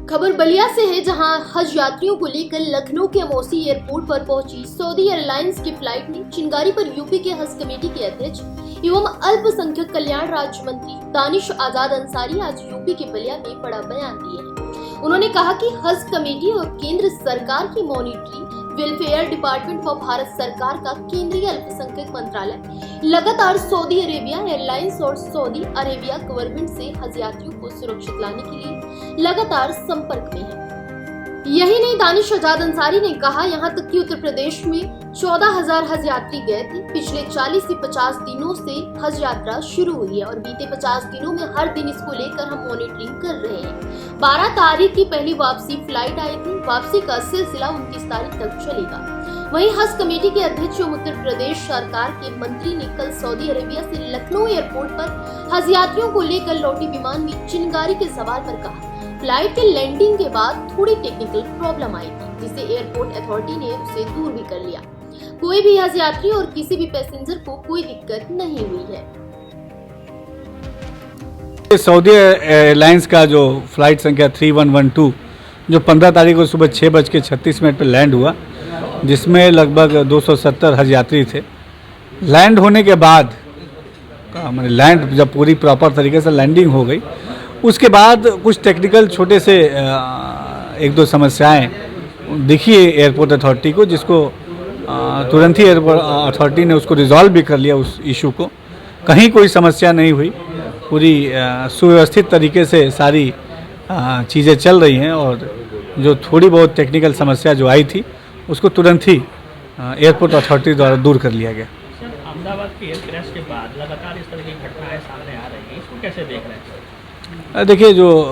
खबर बलिया से है, जहां हज यात्रियों को लेकर लखनऊ के अमौसी एयरपोर्ट पर पहुंची सऊदी एयरलाइंस की फ्लाइट ने चिंगारी पर यूपी के हज कमेटी के अध्यक्ष एवं अल्पसंख्यक कल्याण राज्य मंत्री दानिश आजाद अंसारी आज यूपी के बलिया में बड़ा बयान दिए हैं। उन्होंने कहा कि हज कमेटी और केंद्र सरकार की मॉनिटरी वेलफेयर डिपार्टमेंट व भारत सरकार का केंद्रीय अल्पसंख्यक मंत्रालय लगातार सऊदी अरेबिया एयरलाइंस और सऊदी अरेबिया गवर्नमेंट से हज यात्रियों को सुरक्षित लाने के लिए लगातार संपर्क में है। यही नहीं, दानिश आजाद अंसारी ने कहा, यहाँ तक कि उत्तर प्रदेश में 14,000 हज यात्री गए थे। पिछले 40 से 50 दिनों से हज यात्रा शुरू हुई है और बीते 50 दिनों में हर दिन इसको लेकर हम मॉनिटरिंग कर रहे हैं। 12 तारीख की पहली वापसी फ्लाइट आई थी। वापसी का सिलसिला 29 तारीख तक चलेगा। वहीं हज कमेटी के अध्यक्ष एवं उत्तर प्रदेश सरकार के मंत्री ने कल सऊदी अरेबिया से लखनऊ एयरपोर्ट पर हज यात्रियों को लेकर लौटे विमान में चिंगारी के सवाल पर कहा, फ्लाइट के लैंडिंग के बाद थोड़ी टेक्निकल प्रॉब्लम आई थी, जिसे एयरपोर्ट अथॉरिटी ने उसे दूर भी कर लिया। कोई भी हज यात्री और किसी भी पैसेंजर को कोई दिक्कत नहीं हुई है। सऊदी एयरलाइंस का जो फ्लाइट संख्या 3112 जो 15 तारीख को सुबह 6:36 पर लैंड हुआ, जिसमें लगभग 270 हज यात्री थे। लैंड होने के बाद मैंने लैंड जब पूरी प्रॉपर तरीके से लैंडिंग हो गई, उसके बाद कुछ टेक्निकल छोटे से एक दो समस्याएं दिखी एयरपोर्ट अथॉरिटी को, जिसको तुरंत ही एयरपोर्ट अथॉरिटी ने उसको रिजॉल्व भी कर लिया। उस इशू को कहीं कोई समस्या नहीं हुई, पूरी सुव्यवस्थित तरीके से सारी चीज़ें चल रही हैं और जो थोड़ी बहुत टेक्निकल समस्या जो आई थी उसको तुरंत ही एयरपोर्ट अथॉरिटी द्वारा दूर कर लिया गया। अहमदाबाद के एयर क्रैश के बाद लगातार इस तरह की घटनाएं सामने आ रही हैं, इसको कैसे देख रहे हैं? देखिए, जो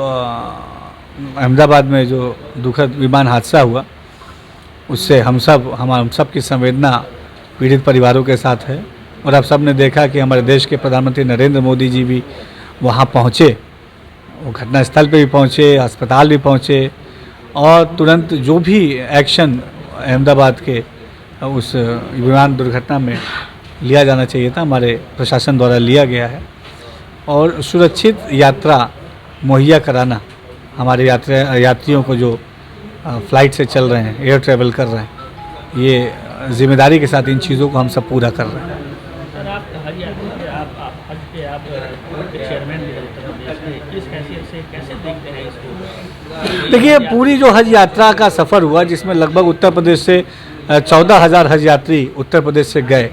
अहमदाबाद में जो दुखद विमान हादसा हुआ, उससे हम सब की संवेदना पीड़ित परिवारों के साथ है। और आप सब ने देखा कि हमारे देश के प्रधानमंत्री नरेंद्र मोदी जी भी वहाँ पहुँचे, वो घटनास्थल पे भी पहुँचे, अस्पताल भी पहुँचे और तुरंत जो भी एक्शन अहमदाबाद के उस विमान दुर्घटना में लिया जाना चाहिए था, हमारे प्रशासन द्वारा लिया गया है। और सुरक्षित यात्रा मुहैया कराना हमारे यात्रियों को जो फ़्लाइट से चल रहे हैं, एयर ट्रैवल कर रहे हैं, ये जिम्मेदारी के साथ इन चीज़ों को हम सब पूरा कर रहे हैं। सर, आप हज यात्री थे, आप हज के आप चेयरमैन भी उत्तर प्रदेश के, इस हैसियत से कैसे देखते हैं इसको? देखिए, पूरी जो हज यात्रा का सफ़र हुआ, जिसमें लगभग उत्तर प्रदेश से 14,000 हज यात्री उत्तर प्रदेश से गए।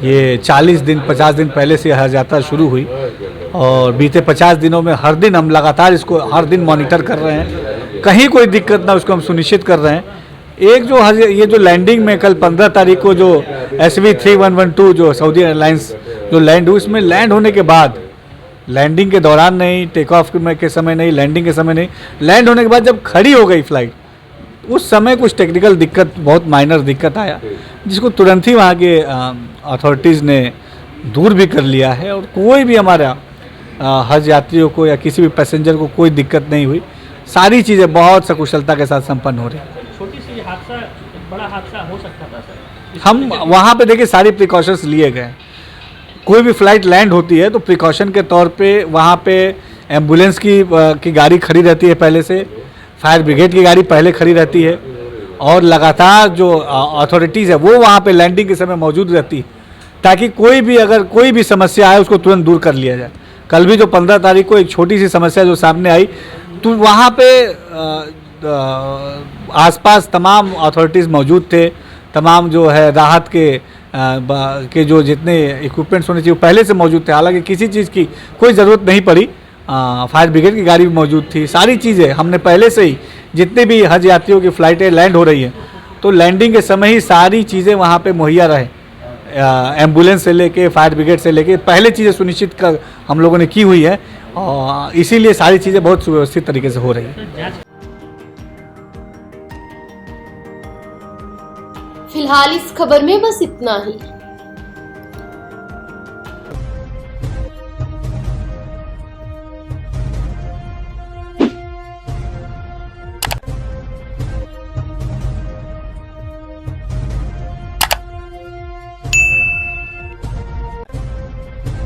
ये 40 दिन 50 दिन पहले से हज यात्रा शुरू हुई और बीते 50 दिनों में हर दिन हम लगातार इसको हर दिन मॉनिटर कर रहे हैं, कहीं कोई दिक्कत ना उसको हम सुनिश्चित कर रहे हैं। एक जो हज ये जो लैंडिंग में कल 15 तारीख को जो SV 3112 जो सऊदी एयरलाइंस जो लैंड हुई, इसमें लैंड होने के बाद, लैंडिंग के दौरान नहीं, टेक ऑफ के समय नहीं, लैंडिंग के समय नहीं, लैंड होने के बाद जब खड़ी हो गई फ्लाइट, उस समय कुछ टेक्निकल दिक्कत, बहुत माइनर दिक्कत आया, जिसको तुरंत ही वहाँ के अथॉरिटीज़ ने दूर भी कर लिया है। और कोई भी हमारा हज यात्रियों को या किसी भी पैसेंजर को कोई दिक्कत नहीं हुई। सारी चीज़ें बहुत सकुशलता के साथ संपन्न हो रही हैं। छोटी सी हादसा, बड़ा हादसा हो सकता था सर। हम वहाँ पे देखिए सारी प्रिकॉशंस लिए गए। कोई भी फ्लाइट लैंड होती है तो प्रिकॉशन के तौर पे वहाँ पे एम्बुलेंस की गाड़ी खड़ी रहती है पहले से, फायर ब्रिगेड की गाड़ी पहले खड़ी रहती है और लगातार जो अथॉरिटीज़ है वो वहाँ पे लैंडिंग के समय मौजूद रहती है, ताकि अगर कोई भी समस्या आए उसको तुरंत दूर कर लिया जाए। कल भी जो 15 तारीख को एक छोटी सी समस्या जो सामने आई, तो वहाँ पे आसपास तमाम अथॉरिटीज़ मौजूद थे, तमाम जो है राहत के जो जितने इक्विपमेंट्स होने चाहिए वो पहले से मौजूद थे। हालांकि किसी चीज़ की कोई ज़रूरत नहीं पड़ी, फायर ब्रिगेड की गाड़ी भी मौजूद थी। सारी चीज़ें हमने पहले से ही, जितने भी हज यात्रियों की फ़्लाइटें लैंड हो रही हैं तो लैंडिंग के समय ही सारी चीज़ें वहाँ पे मुहैया रहे। एम्बुलेंस से लेके फायर ब्रिगेड से लेके पहले चीज़ें सुनिश्चित कर हम लोगों ने की हुई है और इसीलिए सारी चीज़ें बहुत सुव्यवस्थित तरीके से हो रही हैं। फिलहाल इस खबर में बस इतना ही।